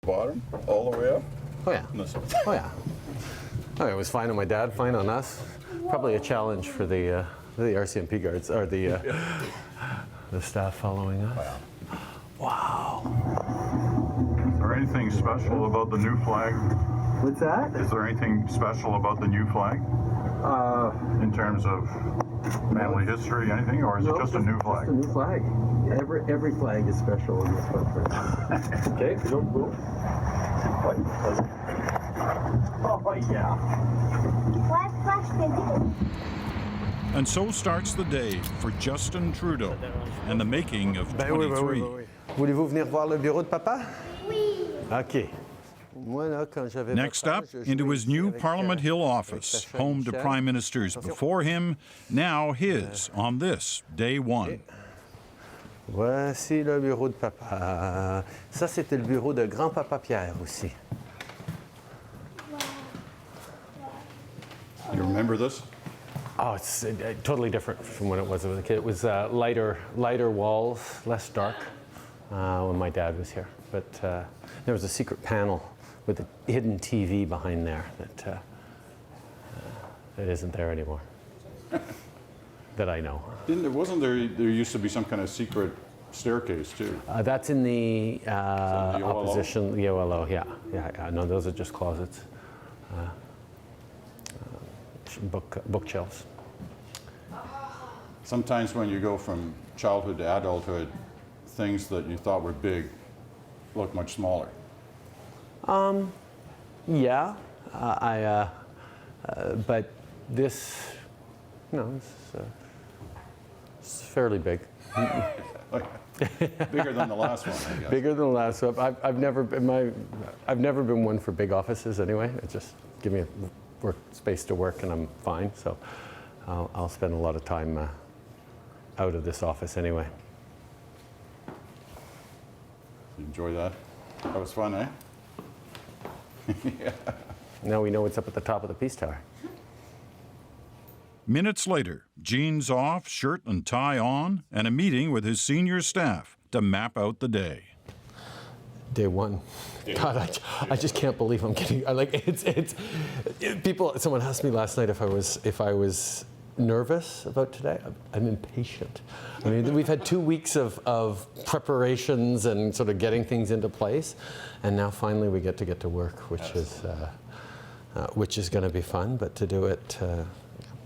Bottom, all the way up? Oh yeah. This one. Oh yeah. Oh, it was fine on my dad, fine on us. Probably a challenge for the RCMP guards, or the staff following us. Wow. Is there anything special about the new flag? What's that? Is there anything special about the new flag? In terms of family history, anything, or is it just a new flag? Just a new flag. Every flag is special in this country. Okay, go, go. Oh yeah. And so starts the day for Justin Trudeau and the making of 23. Voulez-vous venir voir le bureau de papa? Oui. OK. Next up, into his new Parliament Hill office, home to prime ministers before him, now his on this, day one. Voici le bureau de papa. Ça, c'était le bureau de grand-papa Pierre aussi. You remember this? Oh, it's totally different from when it was as a kid. It was lighter walls, less dark when my dad was here. But there was a secret panel with a hidden TV behind there that isn't there anymore, that I know. Wasn't there used to be some kind of secret staircase too? That's in the the OLO? opposition, the OLO, yeah. No, those are just closets. Bookshelves. Sometimes when you go from childhood to adulthood, things that you thought were big look much smaller. Yeah, but this, it's fairly big. Bigger than the last one, I guess. Bigger than the last one. I've never been one for big offices anyway. It just give me a space to work and I'm fine. So I'll spend a lot of time out of this office anyway. You enjoy that? That was fun, eh? Yeah. Now we know what's up at the top of the Peace Tower. Minutes later, jeans off, shirt and tie on, and a meeting with his senior staff to map out the day. Day one. God, I just can't believe I'm getting. People. Someone asked me last night if I was nervous about today. I'm impatient. I mean, we've had 2 weeks of preparations and sort of getting things into place, and now finally we get to work, which is going to be fun. But to do it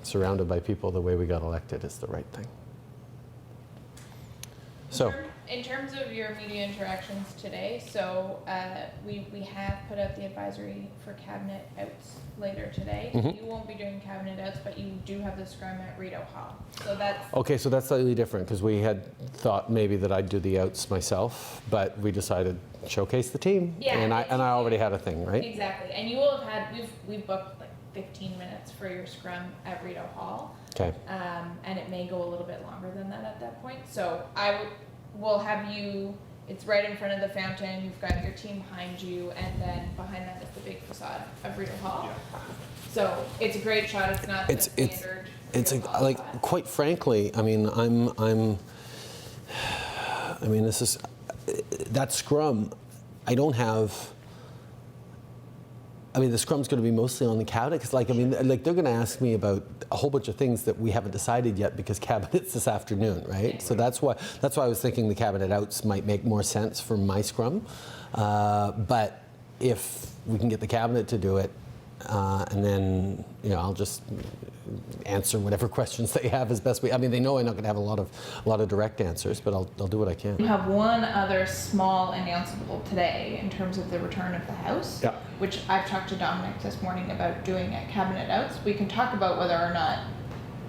surrounded by people the way we got elected is the right thing. So. In terms of your media interactions today, so we have put out the advisory for cabinet outs later today. Mm-hmm. You won't be doing cabinet outs, but you do have the scrum at Rideau Hall. So that's Okay, so that's slightly different because we had thought maybe that I'd do the outs myself, but we decided showcase the team. Yeah, and I already had a thing, right? exactly. And you will have had we've booked like 15 minutes for your scrum at Rideau Hall. Okay. And it may go a little bit longer than that at that point. So we'll have you, it's right in front of the fountain, you've got your team behind you, and then behind that is the big facade of Rideau Hall. Yeah. So it's a great shot, it's not the standard. It's like quite frankly, I mean, this is, that scrum, I don't have, the scrum's going to be mostly on the cabinet because, they're going to ask me about a whole bunch of things that we haven't decided yet because cabinet's this afternoon, right? So that's why I was thinking the cabinet outs might make more sense for my scrum. But if we can get the cabinet to do it, and then I'll just answer whatever questions they have as best we. I mean, they know I'm not going to have a lot of direct answers, but I'll do what I can. We have one other small announceable today in terms of the return of the House, yeah. Which I've talked to Dominic this morning about doing at cabinet outs. We can talk about whether or not.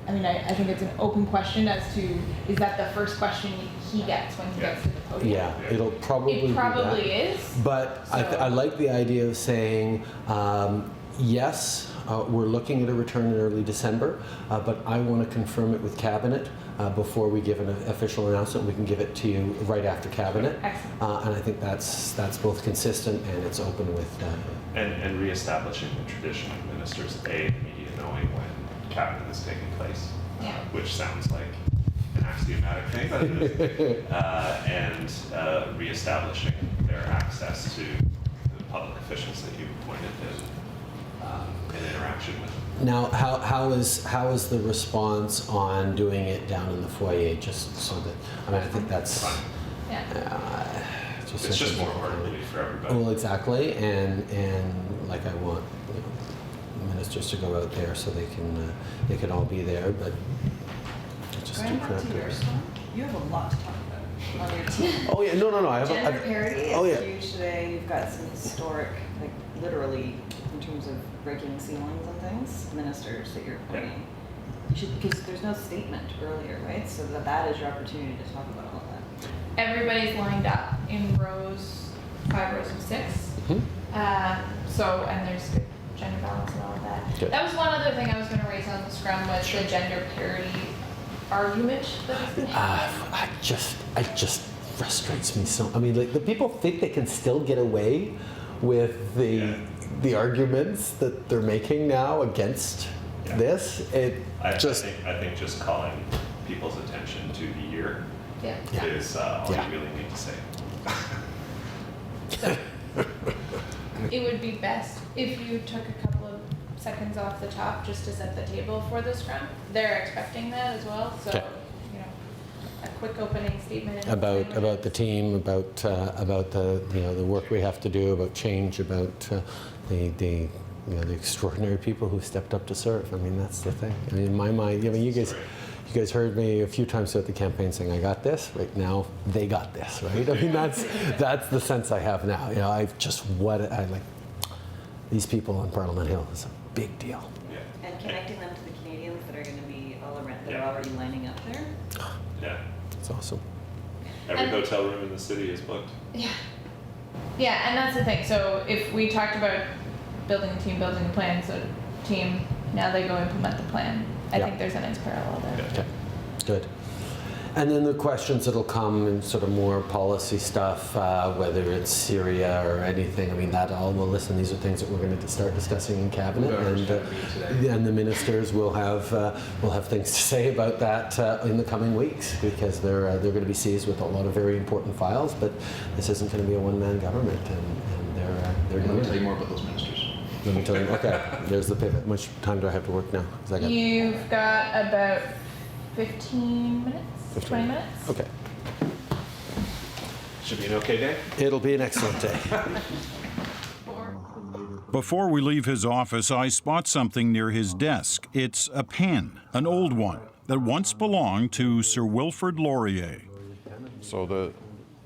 I mean, I think it's an open question as to is that the first question he gets when he gets to the podium? Yeah, it'll probably. It probably is. But so. I like the idea of saying. Yes, we're looking at a return in early December, but I want to confirm it with Cabinet before we give an official announcement. We can give it to you right after Cabinet. Excellent. And I think that's both consistent and it's open with... And re-establishing the tradition of ministers, the media knowing when Cabinet is taking place, which sounds like an axiomatic thing, but it is. And re-establishing their access to public officials that you appointed and interaction with. Now, how is the response on doing it down in the foyer? Just so that, I mean, I think that's It's just more orderly for everybody. well, exactly, and like I want ministers to go out there so they can all be there, but just Going too back to your productive. storm, you have a lot to talk about on your team. Oh yeah, no. I have. Gender parity is oh yeah. huge today. You've got some historic, like literally, in terms of breaking ceilings and things, ministers that you're appointing. You should, because there's no statement earlier, right? So that is your opportunity to talk about all of that. Everybody's lined up in rows, 5 rows of 6. So, and there's good gender balance and all of that. Good. That was one other thing I was going to raise on the scrum was the gender parity argument that has been happening. It just frustrates me so. I mean, like the people think they can still get away with the arguments that they're making now against this. I think just calling people's attention to the year is all you really need to say. So, it would be best if you took a couple of seconds off the top just to set the table for the scrum. They're expecting that as well, so you know, a quick opening statement about the team, about the the work we have to do, about change, about the extraordinary people who stepped up to serve. I mean, that's the thing. I mean, in my mind, I mean, you guys heard me a few times throughout the campaign saying, I got this. Right now, they got this, right? I mean, that's the sense I have now. You know, I like these people on Parliament Hill is a big deal. Yeah. And connecting them to the Canadians that are going to be all around, that are already lining up there. Yeah. It's awesome. Every And- hotel room in the city is booked. Yeah, and that's the thing. So if we talked about building a team, building a plan, so team, now they go implement the plan. I think there's a nice parallel there. Okay, good. And then the questions that'll come and sort of more policy stuff, whether it's Syria or anything. I mean, that all. Well, listen, these are things that we're going to start discussing in cabinet, and the ministers will have things to say about that in the coming weeks because they're going to be seized with a lot of very important files. But this isn't going to be a one-man government, and they're Let going me to tell you more about those ministers. Let me tell you. Okay, there's the pivot. How much time do I have to work now? 'Cause I got You've got about 15 minutes, 20 minutes. Okay. Should be an okay day. It'll be an excellent day. Before we leave his office, I spot something near his desk. It's a pen, an old one, that once belonged to Sir Wilfrid Laurier. So the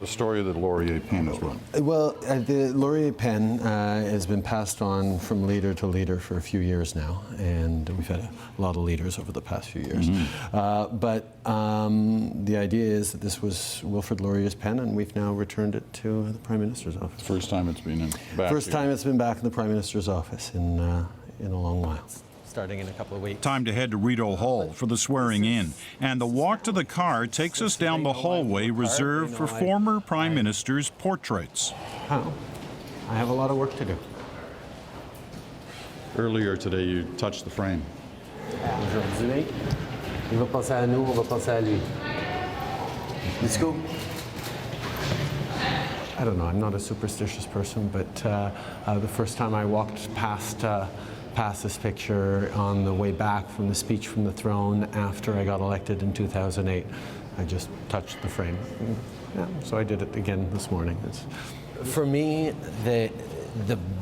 story of the Laurier pen is what? Well, the Laurier pen has been passed on from leader to leader for a few years now, and we've had a lot of leaders over the past few years. But the idea is that this was Wilfrid Laurier's pen, and we've now returned it to the Prime Minister's office. First time it's been back. First time it's been back in the Prime Minister's office in a long while. Starting in a couple of weeks. Time to head to Rideau Hall for the swearing in. And the walk to the car takes us down the hallway reserved for former Prime Ministers' portraits. How? I have a lot of work to do. Earlier today, you touched the frame. Aujourd'hui, il va penser à nous, on va penser à lui. Let's go. I don't know, I'm not a superstitious person, but the first time I walked past this picture on the way back from the speech from the throne after I got elected in 2008, I just touched the frame. Yeah, so I did it again this morning. For me, the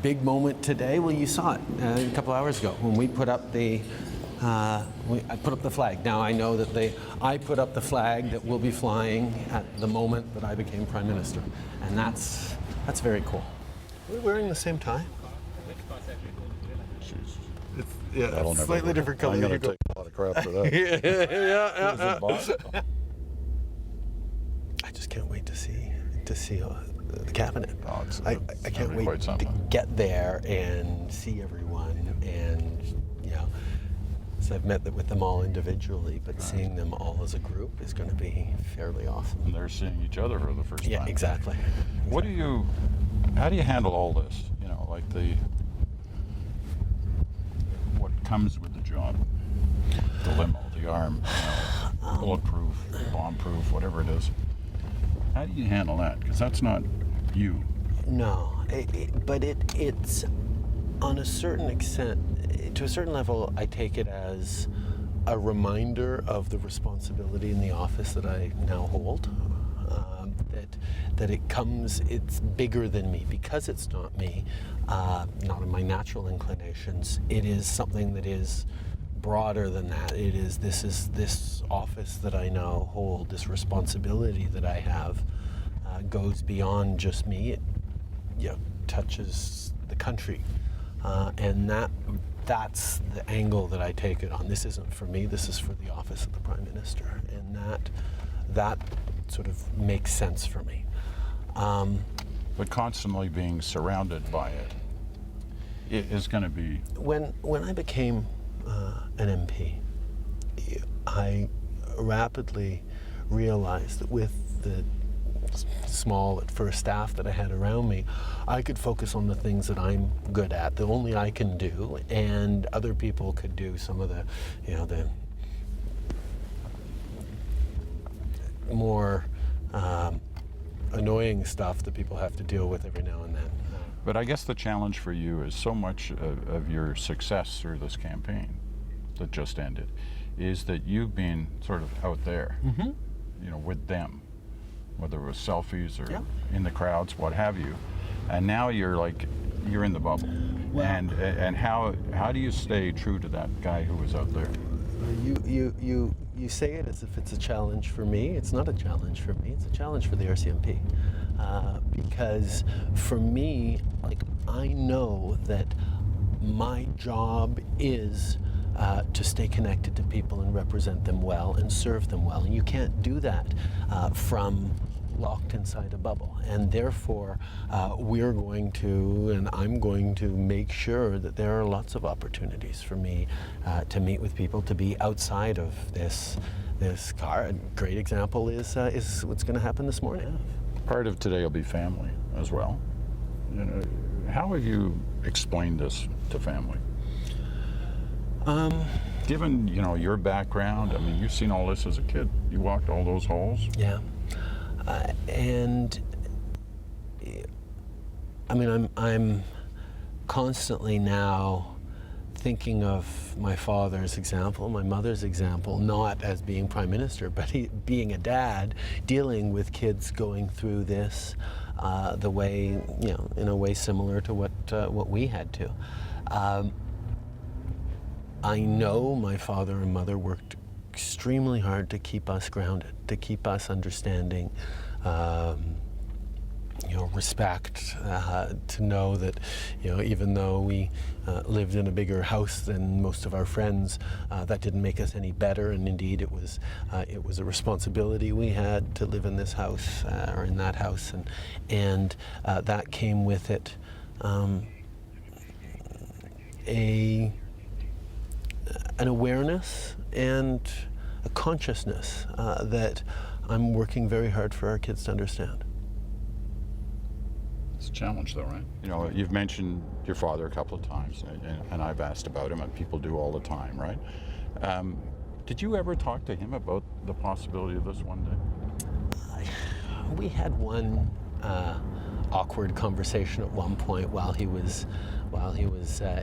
big moment today, well, you saw it a couple hours ago when we put up I put up the flag. Now I know that I put up the flag that will be flying at the moment that I became Prime Minister, and that's very cool. We're wearing the same tie. It's slightly different color. I'm going to take a lot of crap for that. Yeah. I just can't wait to see the cabinet. I can't wait to get there and see everyone, and so I've met with them all individually, but seeing them all as a group is going to be fairly awesome. And they're seeing each other for the first time. Yeah, exactly. How do you handle all this? Like what comes with the job? The limo, the arm, bulletproof, bomb-proof, whatever it is. How do you handle that? Because that's not you. No, it's on a certain extent, to a certain level, I take it as a reminder of the responsibility in the office that I now hold. That it's bigger than me because it's not me, not in my natural inclinations. It is something that is broader than that. This is this office that I now hold, this responsibility that I have, goes beyond just me. It touches the country, and that's the angle that I take it on. This isn't for me. This is for the office of the Prime Minister, and that sort of makes sense for me. But constantly being surrounded by it is going to be... When I became an MP, I rapidly realized that with the small at first staff that I had around me, I could focus on the things that I'm good at, that only I can do, and other people could do some of the more annoying stuff that people have to deal with every now and then. But I guess the challenge for you is so much of your success through this campaign that just ended is that you've been sort of out there, with them, whether it was selfies or in the crowds, what have you. And now you're in the bubble. Well, and how do you stay true to that guy who was out there? You say it as if it's a challenge for me. It's not a challenge for me. It's a challenge for the RCMP. Because for me, I know that my job is to stay connected to people and represent them well and serve them well. And you can't do that from locked inside a bubble. And therefore, we're going to, and I'm going to make sure that there are lots of opportunities for me to meet with people, to be outside of this car. A great example is what's going to happen this morning. Part of today will be family as well. How have you explained this to family? Given your background, I mean, you've seen all this as a kid. You walked all those halls. Yeah. And I mean, I'm constantly now thinking of my father's example, my mother's example, not as being Prime Minister, but being a dad, dealing with kids going through this the way, in a way similar to what we had to. I know my father and mother worked extremely hard to keep us grounded, to keep us understanding, respect, to know that, even though we lived in a bigger house than most of our friends, that didn't make us any better. And indeed, it was a responsibility we had to live in this house or in that house, and that came with it an awareness and a consciousness that I'm working very hard for our kids to understand. It's a challenge though, right? You've mentioned your father a couple of times, and I've asked about him, and people do all the time, right? Did you ever talk to him about the possibility of this one day? We had one awkward conversation at one point while he was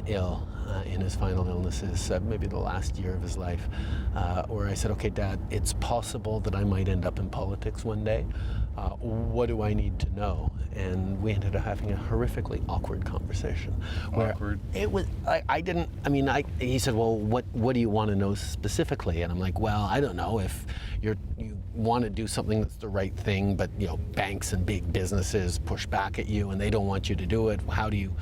ill in his final illnesses, maybe the last year of his life, where I said, "Okay, Dad, it's possible that I might end up in politics one day. What do I need to know?" And we ended up having a horrifically awkward conversation. Awkward? It was. He said, "Well, what do you want to know specifically?" And I'm like, "Well, I don't know if you want to do something that's the right thing, but banks and big businesses push back at you and they don't want you to do it. How do you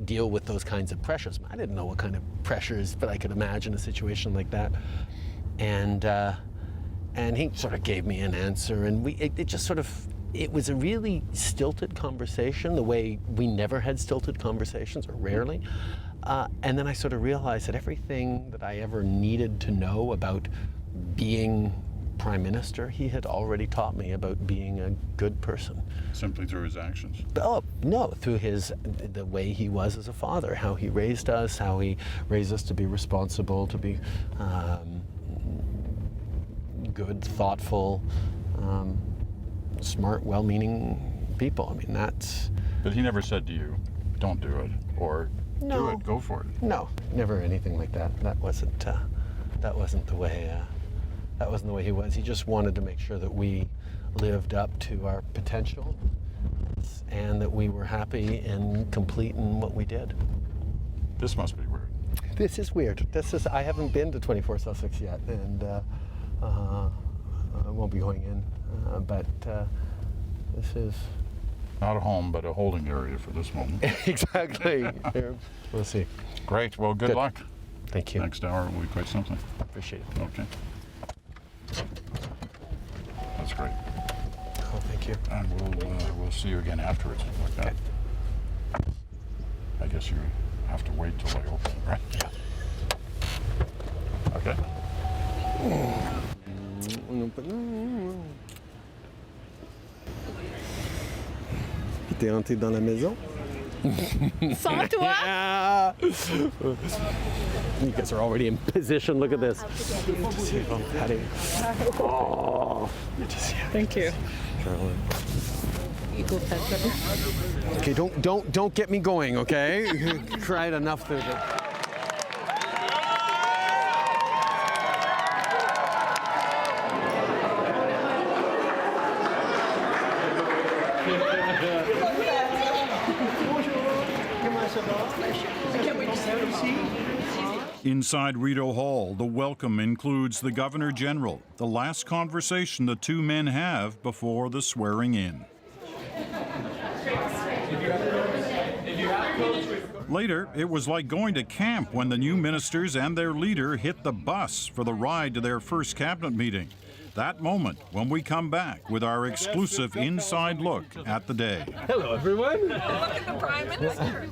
deal with those kinds of pressures?" I didn't know what kind of pressures, but I could imagine a situation like that. And he sort of gave me an answer, and it was a really stilted conversation, the way we never had stilted conversations, or rarely. And then I sort of realized that everything that I ever needed to know about being Prime Minister, he had already taught me about being a good person. Simply through his actions? Oh, no, through the way he was as a father, how he raised us, how he raised us to be responsible, to be good, thoughtful, smart, well-meaning people. I mean, that's But he never said to you, don't do it, or do No. it, go for it. no, never anything like that. That wasn't the way. That wasn't the way he was. He just wanted to make sure that we lived up to our potential, and that we were happy and complete in what we did. This must be weird. This is weird. I haven't been to 24 Sussex yet, and I won't be going in. But this is Not a home, but a holding area for this moment. exactly. We'll see. Great. Well, good luck. Thank you. Next hour will be quite something. Appreciate it. Okay. That's great. Oh, thank you. And we'll see you again afterwards. Like that. I guess you have to wait till I open, right? Yeah. Okay. T'es rentré dans la maison? Sans toi? You guys are already in position. Look at this. Patty. Oh, Thank you. Carolyn. You go fast. Okay, don't get me going. Okay, you cried enough there. Inside Rideau Hall, the welcome includes the Governor General, the last conversation the two men have before the swearing in. Later, it was like going to camp when the new ministers and their leader hit the bus for the ride to their first cabinet meeting. That moment when we come back with our exclusive inside look at the day. Hello, everyone. Look at the Prime Minister.